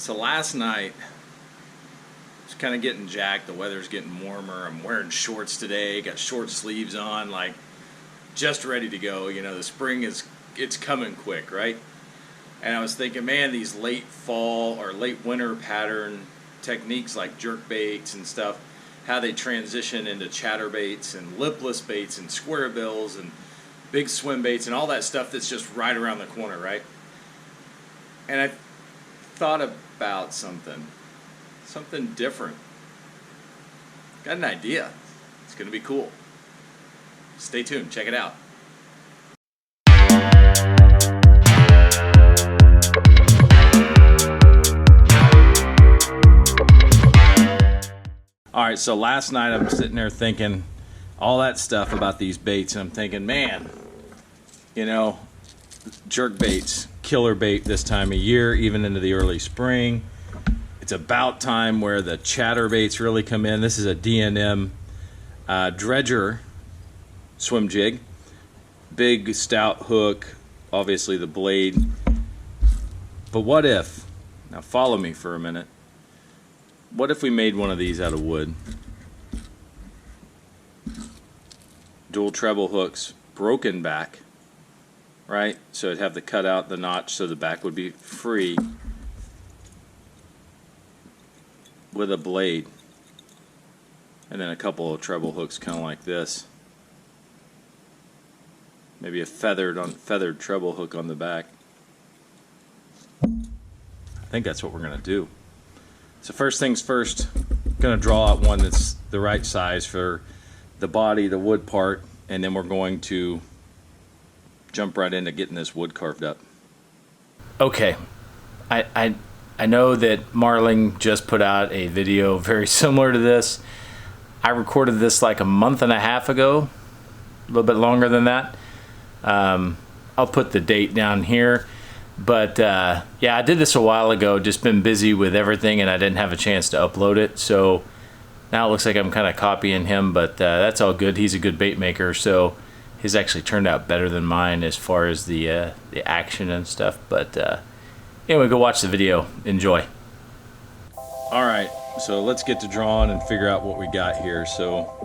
So last night, it's kind of getting jacked. The weather's getting warmer. I'm wearing shorts today. Got short sleeves on, like just ready to go. You know, the spring it's coming quick, right? And I was thinking, man, these late fall or late winter pattern techniques like jerk baits and stuff, how they transition into chatterbaits and lipless baits and square bills and big swim baits and all that stuff that's just right around the corner, right? And I thought about something different. Got an idea. It's going to be cool. Stay tuned. Check it out. All right, so last night I'm sitting there thinking all that stuff about these baits, and I'm thinking, man, you know, jerk baits, killer bait this time of year, even into the early spring. It's about time where the chatterbaits really come in. This is a D&M dredger swim jig. Big stout hook, obviously the blade. But what if, now follow me for a minute, what if we made one of these out of wood? Dual treble hooks, broken back, right? So it'd have the cut out, the notch, so the back would be free, with a blade, and then a couple of treble hooks kind of like this. Maybe a feathered treble hook on the back. I think that's what we're gonna do. So first things first, I'm gonna draw out one that's the right size for the body, the wood part, and then we're going to jump right into getting this wood carved up. Okay, I know that Marling just put out a video very similar to this. I recorded this like a month and a half ago, a little bit longer than that. I'll put the date down here. But yeah, I did this a while ago, just been busy with everything and I didn't have a chance to upload it. So now it looks like I'm kind of copying him, but that's all good. He's a good bait maker, so his actually turned out better than mine as far as the action and stuff. But anyway, go watch the video. Enjoy. All right, so let's get to drawing and figure out what we got here. So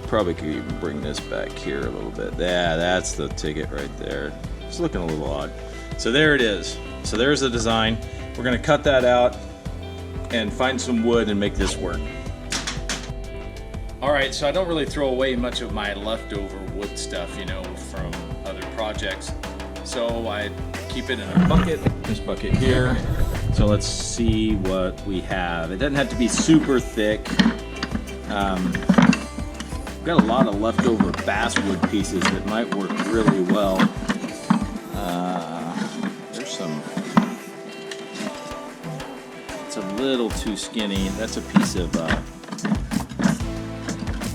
probably could even bring this back here a little bit. Yeah, that's the ticket right there. It's looking a little odd. So there it is. So there's the design. We're gonna cut that out and find some wood and make this work. All right, so I don't really throw away much of my leftover wood stuff, you know, from other projects. So I keep it in a bucket, this bucket here. So let's see what we have. It doesn't have to be super thick. We've got a lot of leftover basswood pieces that might work really well. There's some, it's a little too skinny. That's a piece of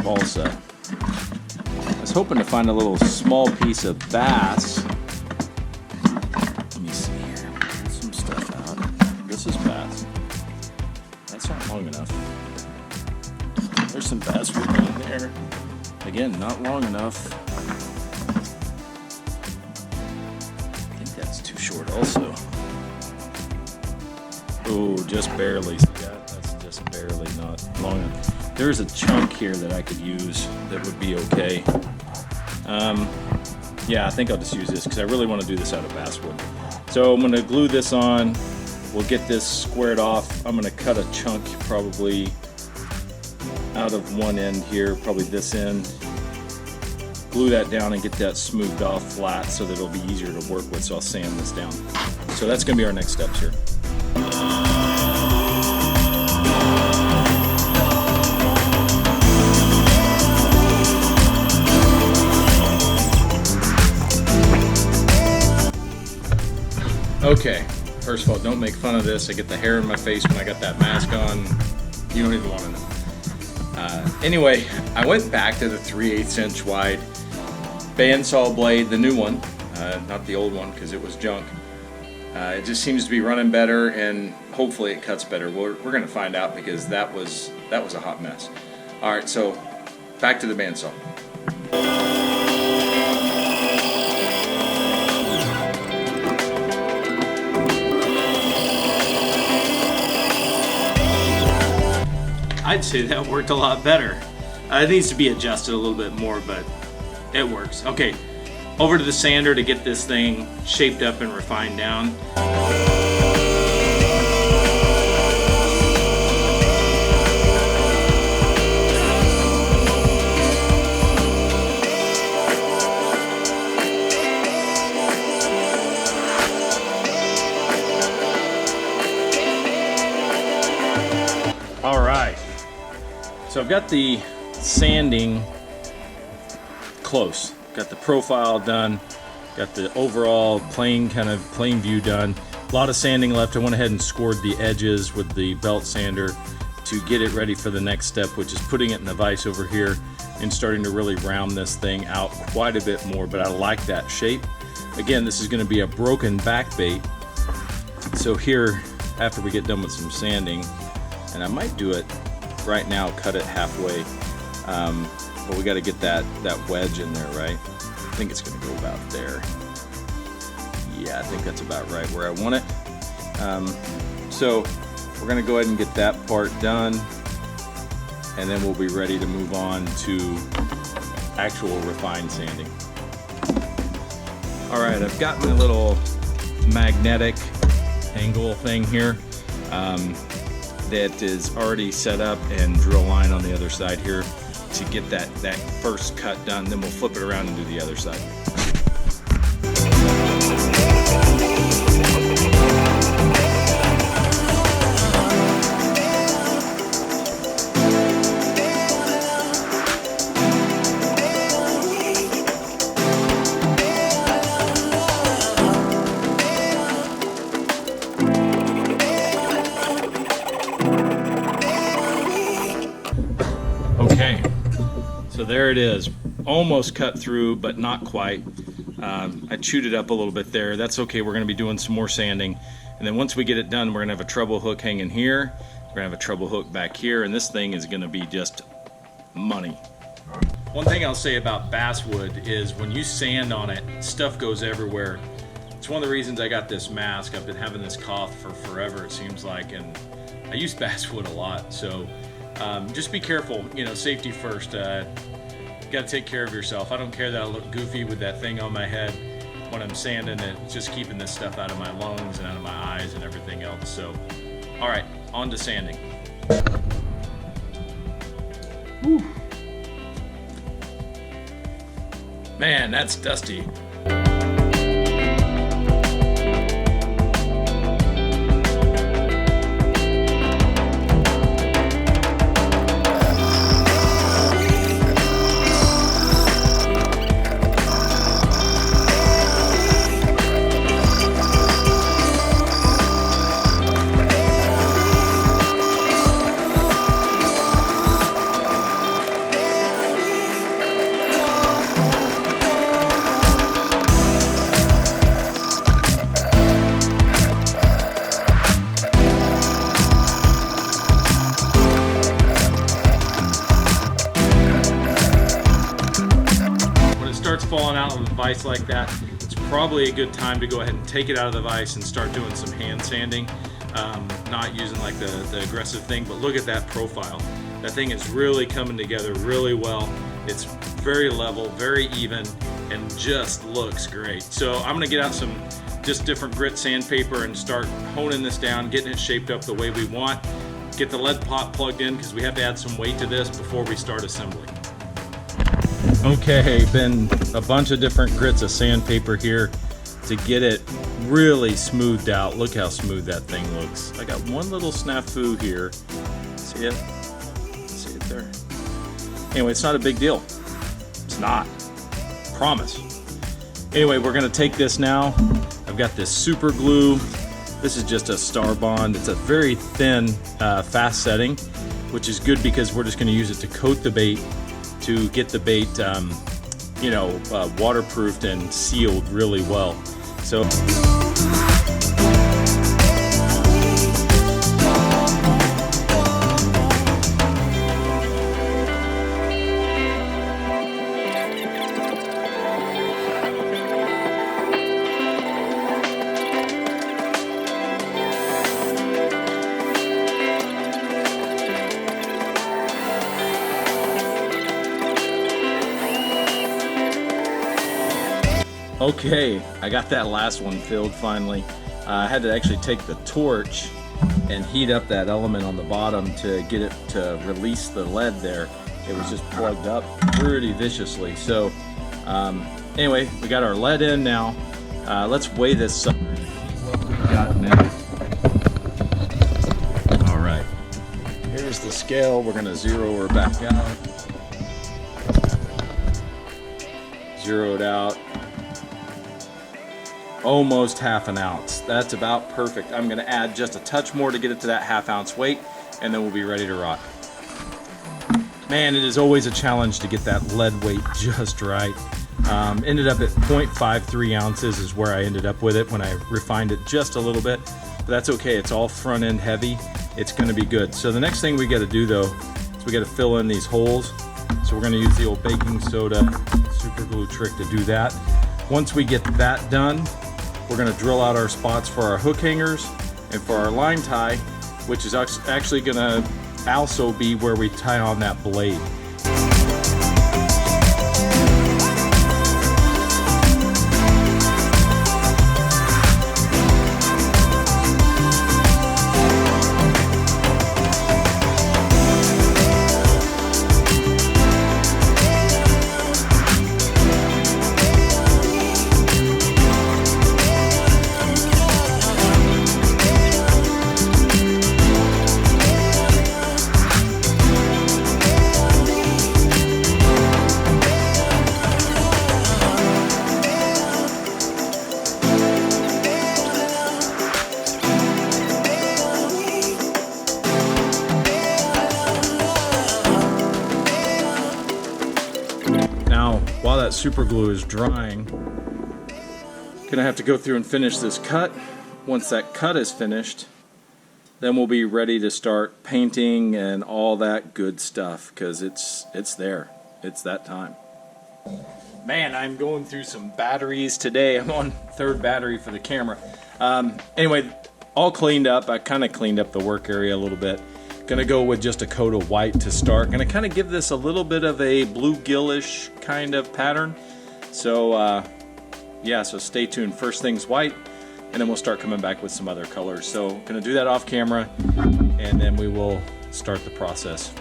balsa. I was hoping to find a little small piece of bass. Let me see here, pull some stuff out. This is bass. That's not long enough. There's some basswood in there. Again, not long enough. I think that's too short also. Oh, just barely. Yeah, that's just barely not long enough. There's a chunk here that I could use that would be okay. Yeah, I think I'll just use this because I really want to do this out of basswood. So I'm going to glue this on. We'll get this squared off. I'm going to cut a chunk probably out of one end here, probably this end. Glue that down and get that smoothed off flat so that it'll be easier to work with, so I'll sand this down. So that's gonna be our next steps here. Okay, first of all, don't make fun of this. I get the hair in my face when I got that mask on. You don't even want to know. Anyway, I went back to the 3/8 inch wide bandsaw blade, the new one, not the old one because it was junk. It just seems to be running better, and hopefully it cuts better. We're going to find out, because that was a hot mess. All right, so back to the bandsaw. I'd say that worked a lot better. It needs to be adjusted a little bit more, but it works. Okay, over to the sander to get this thing shaped up and refined down. All right, so I've got the sanding close. Got the profile done, got the overall plain view done. A lot of sanding left. I went ahead and scored the edges with the belt sander to get it ready for the next step, which is putting it in the vise over here and starting to really round this thing out quite a bit more, but I like that shape. Again, this is going to be a broken back bait. So here, after we get done with some sanding, and I might do it right now, cut it halfway, but we got to get that wedge in there, right? I think it's going to go about there. Yeah, I think that's about right where I want it. So we're going to go ahead and get that part done, and then we'll be ready to move on to actual refined sanding. All right, I've got my little magnetic angle thing here that is already set up, and drill line on the other side here to get that first cut done. Then we'll flip it around and do the other side. Okay, so there it is, almost cut through, but not quite. I chewed it up a little bit there. That's okay, we're gonna be doing some more sanding. And then once we get it done, we're gonna have a treble hook hanging here. We're gonna have a treble hook back here, and this thing is gonna be just money. One thing I'll say about basswood is when you sand on it, stuff goes everywhere. It's one of the reasons I got this mask. I've been having this cough for forever, it seems like, and I use basswood a lot, so just be careful, you know, safety first. You gotta take care of yourself. I don't care that I look goofy with that thing on my head when I'm sanding it. It's just keeping this stuff out of my lungs and out of my eyes and everything else. So, all right, on to sanding. Whew. Man, that's dusty. Falling out of the vise like that, it's probably a good time to go ahead and take it out of the vise and start doing some hand sanding, not using like the aggressive thing. But look at that profile. That thing is really coming together really well. It's very level, very even, and just looks great. So I'm gonna get out some just different grit sandpaper and start honing this down, getting it shaped up the way we want. Get the lead pot plugged in because we have to add some weight to this before we start assembling. Okay, been a bunch of different grits of sandpaper here to get it really smoothed out. Look how smooth that thing looks. I got one little snafu here. See it? See it there? Anyway, it's not a big deal. It's not. Promise. Anyway, we're gonna take this now. I've got this super glue. This is just a Star Bond. It's a very thin, fast setting. which is good because we're just going to use it to coat the bait to get the bait, you know, waterproofed and sealed really well. So. Okay, I got that last one filled finally. I had to actually take the torch and heat up that element on the bottom to get it to release the lead there. It was just plugged up pretty viciously. So anyway, we got our lead in now. Let's weigh this sucker and see what we got now. All right, here's the scale. We're gonna zero her back out. Zero it out. Almost half an ounce. That's about perfect. I'm gonna add just a touch more to get it to that ½ weight, and then we'll be ready to rock. Man, it is always a challenge to get that lead weight just right. Ended up at 0.53 ounces is where I ended up with it when I refined it just a little bit, but that's okay. It's all front end heavy. It's gonna be good. So the next thing we gotta do though, is we gotta fill in these holes. So we're gonna use the old baking soda super glue trick to do that. Once we get that done, we're going to drill out our spots for our hook hangers and for our line tie, which is actually going to also be where we tie on that blade. Now, while that super glue is drying, gonna have to go through and finish this cut. Once that cut is finished, then we'll be ready to start painting and all that good stuff, because it's there. It's that time. Man, I'm going through some batteries today. I'm on 3rd battery for the camera. Anyway, all cleaned up. I kind of cleaned up the work area a little bit. Gonna go with just a coat of white to start. Gonna kind of give this a little bit of a bluegill-ish kind of pattern. So yeah, so stay tuned. First thing's white, and then we'll start coming back with some other colors. So gonna do that off camera, and then we will start the process.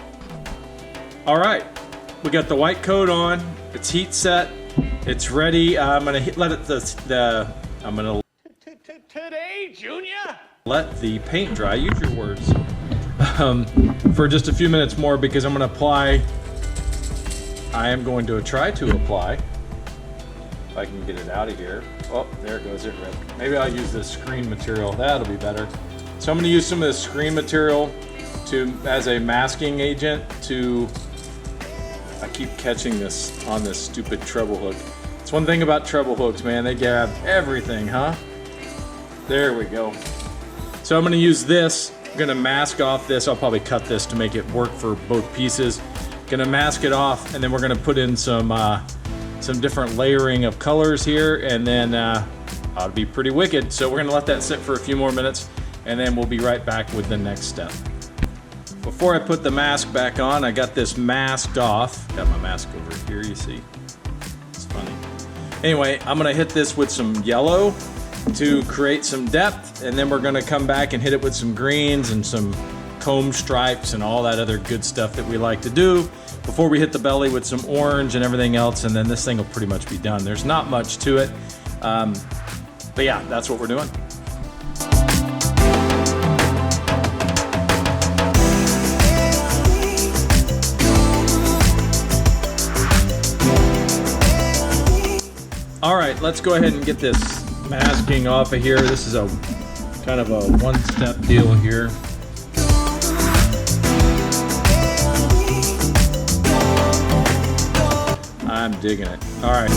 All right, we got the white coat on. It's heat set. It's ready. I'm gonna let it I'm gonna Today, Junior. let the paint dry. Use your words. For just a few minutes more, because I'm going to apply. I am going to try to apply. If I can get it out of here. Oh, there goes it. Maybe I'll use this screen material. That'll be better. So I'm going to use some of this screen material as a masking agent to. I keep catching this on this stupid treble hook. It's one thing about treble hooks, man. They grab everything, huh? There we go. So I'm going to use this. I'm gonna mask off this. I'll probably cut this to make it work for both pieces. Gonna mask it off, and then we're gonna put in some different layering of colors here, and then ought to be pretty wicked. So we're gonna let that sit for a few more minutes, and then we'll be right back with the next step. Before I put the mask back on, I got this masked off. Got my mask over here, you see. It's funny. Anyway, I'm gonna hit this with some yellow to create some depth, and then we're going to come back and hit it with some greens and some comb stripes and all that other good stuff that we like to do before we hit the belly with some orange and everything else, and then this thing will pretty much be done. There's not much to it, but yeah, that's what we're doing. All right, let's go ahead and get this masking off of here. This is a kind of a one-step deal here. digging it. All right.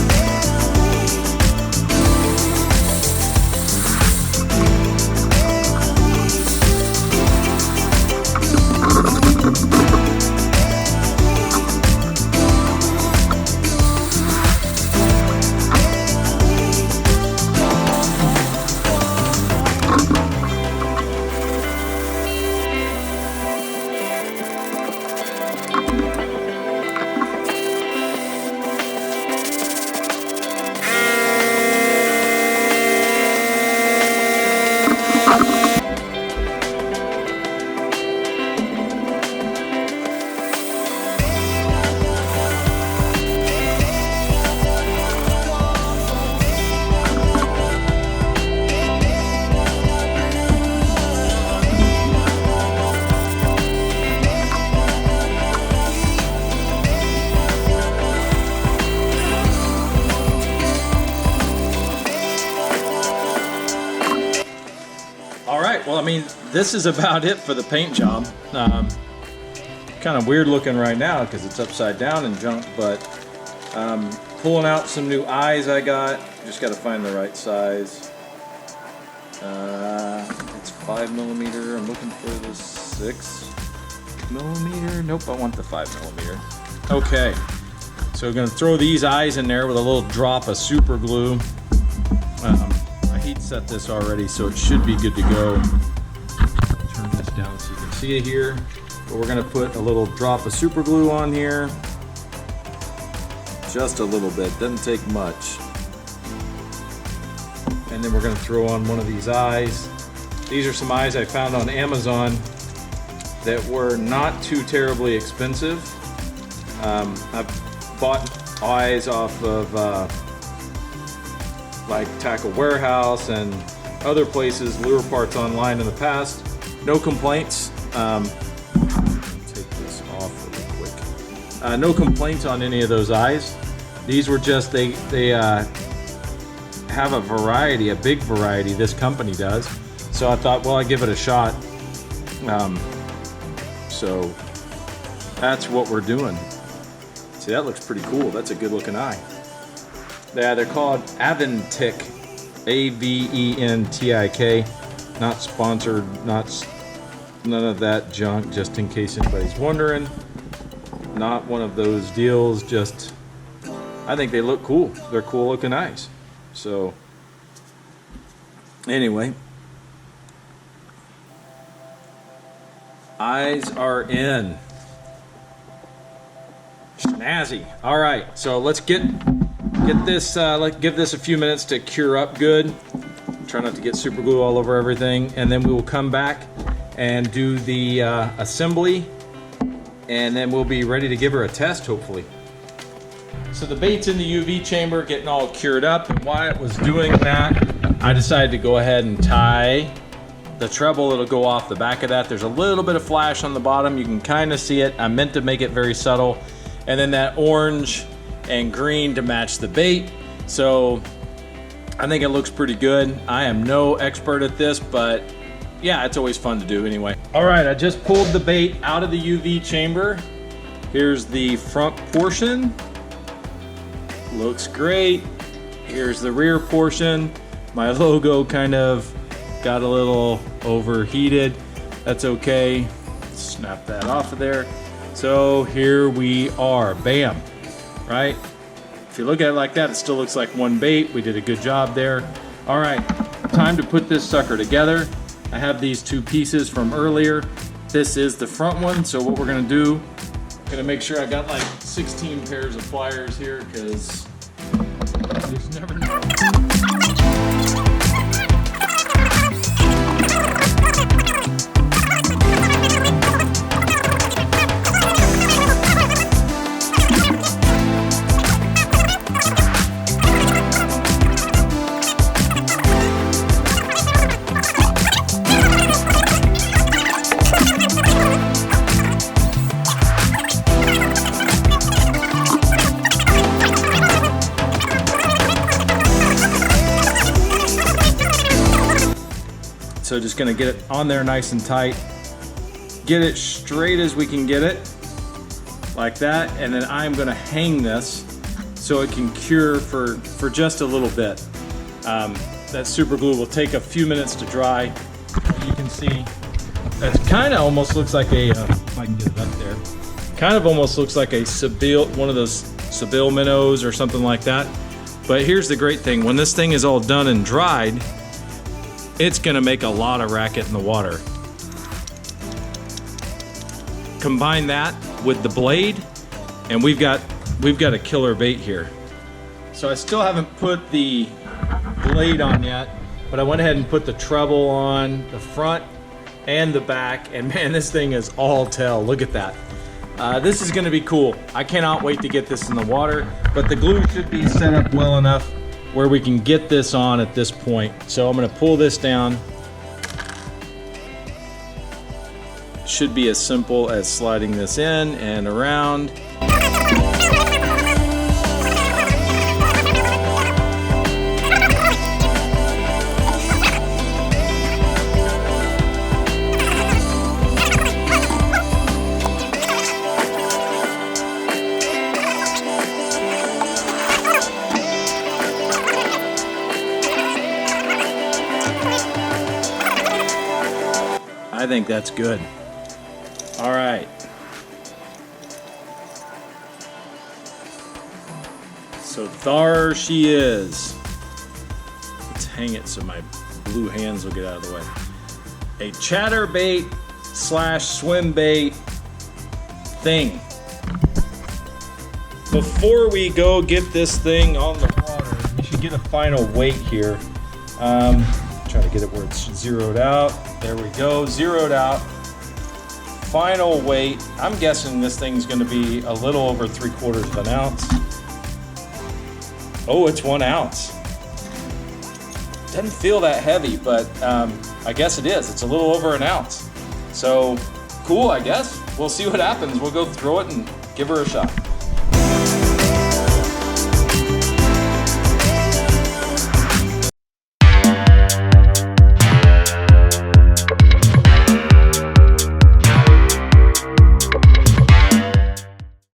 Well, I mean, this is about it for the paint job. Kind of weird looking right now because it's upside down and junk, but pulling out some new eyes I got. Just got to find the right size. It's 5mm. I'm looking for the 6mm. Nope, I want the 5mm. Okay, so we're going to throw these eyes in there with a little drop of super glue. I heat set this already, so it should be good to go. Turn this down so you can see it here. But we're going to put a little drop of super glue on here. Just a little bit, doesn't take much. And then we're going to throw on one of these eyes. These are some eyes I found on Amazon that were not too terribly expensive. I've bought eyes off of like Tackle Warehouse and other places, lure parts online in the past. No complaints. Take this off really quick. No complaints on any of those eyes. These were just, they have a variety, a big variety, this company does. So I thought, well, I'd give it a shot. So that's what we're doing. See, that looks pretty cool. That's a good looking eye. Yeah, they're called Aventik, Aventik. Not sponsored, none of that junk, just in case anybody's wondering. Not one of those deals, just, I think they look cool. They're cool looking eyes. So, anyway. Eyes are in. Snazzy. All right, so let's get this, let's give this a few minutes to cure up good. Try not to get super glue all over everything, and then we will come back and do the assembly, and then we'll be ready to give her a test, hopefully. So the bait's in the UV chamber, getting all cured up, and while it was doing that, I decided to go ahead and tie the treble. It'll go off the back of that. There's a little bit of flash on the bottom. You can kind of see it. I meant to make it very subtle. And then that orange and green to match the bait. So I think it looks pretty good. I am no expert at this, but yeah, it's always fun to do anyway. All right, I just pulled the bait out of the UV chamber. Here's the front portion. Looks great. Here's the rear portion. My logo kind of got a little overheated. That's okay. Snap that off of there. So here we are. Bam. Right? If you look at it like that, it still looks like one bait. We did a good job there. All right, time to put this sucker together. I have these two pieces from earlier. This is the front one, so what we're gonna do, I'm gonna make sure I got like 16 pairs of pliers here, because you just never know. So just gonna get it on there nice and tight. Get it straight as we can get it, like that, and then I'm gonna hang this so it can cure for just a little bit. That super glue will take a few minutes to dry. You can see that kind of almost looks like a, if I can get it up there, kind of almost looks like a Seville, one of those Seville minnows or something like that. But here's the great thing, when this thing is all done and dried, it's gonna make a lot of racket in the water. Combine that with the blade, and we've got a killer bait here. So I still haven't put the blade on yet, but I went ahead and put the treble on the front and the back, and man, this thing is all tail. Look at that. This is gonna be cool. I cannot wait to get this in the water, but the glue should be set up well enough where we can get this on at this point. So I'm gonna pull this down. Should be as simple as sliding this in and around. I think that's good. All right. So there she is. Let's hang it so my blue hands will get out of the way. A chatterbait / swim bait thing. Before we go get this thing on the water, we should get a final weight here. Try to get it where it's zeroed out. There we go, zeroed out. Final weight, I'm guessing this thing's gonna be a little over 3/4 of an ounce. Oh, it's 1 ounce. Doesn't feel that heavy, but I guess it is. It's a little over an ounce. So cool, I guess. We'll see what happens. We'll go throw it and give her a shot.